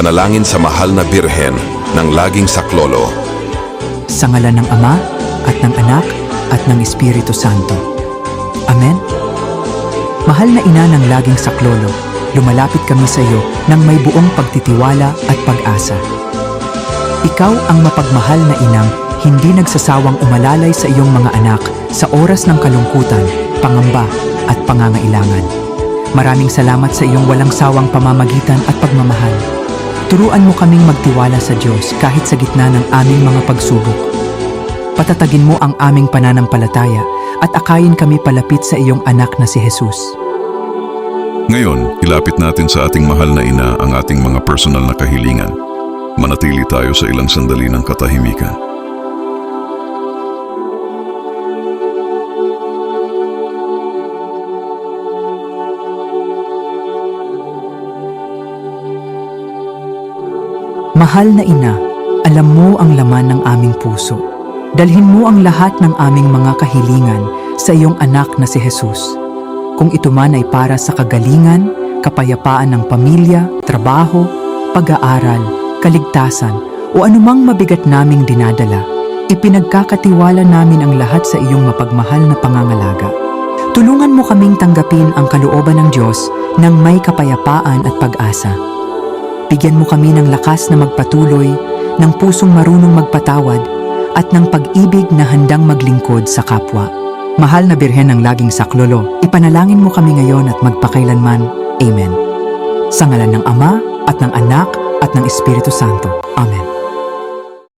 Panalangin sa mahal na Birhen ng laging saklolo. Sa ngalan ng Ama, at ng Anak, at ng Espiritu Santo. Amen. Mahal na Ina ng laging saklolo, lumalapit kami sa iyo ng may buong pagtitiwala at pag-asa. Ikaw ang mapagmahal na inang hindi nagsasawang umalalay sa iyong mga anak sa oras ng kalungkutan, pangamba at pangangailangan. Maraming salamat sa iyong walang sawang pamamagitan at pagmamahal. Turuan mo kaming magtiwala sa Diyos kahit sa gitna ng aming mga pagsubok. Patatagin mo ang aming pananampalataya at akayin kami palapit sa iyong anak na si Jesus. Ngayon, ilapit natin sa ating mahal na ina ang ating mga personal na kahilingan. Manatili tayo sa ilang sandali ng katahimikan. Mahal na Ina, alam mo ang laman ng aming puso. Dalhin mo ang lahat ng aming mga kahilingan sa iyong anak na si Jesus. Kung ito man ay para sa kagalingan, kapayapaan ng pamilya, trabaho, pag-aaral, kaligtasan, o anumang mabigat naming dinadala, ipinagkakatiwala namin ang lahat sa iyong mapagmahal na pangangalaga. Tulungan mo kaming tanggapin ang kalooban ng Diyos ng may kapayapaan at pag-asa. Bigyan mo kami ng lakas na magpatuloy, ng pusong marunong magpatawad, at ng pag-ibig na handang maglingkod sa kapwa. Mahal na Birhen ng laging saklolo, ipanalangin mo kami ngayon at magpakailanman. Amen. Sa ngalan ng Ama, at ng Anak, at ng Espiritu Santo. Amen.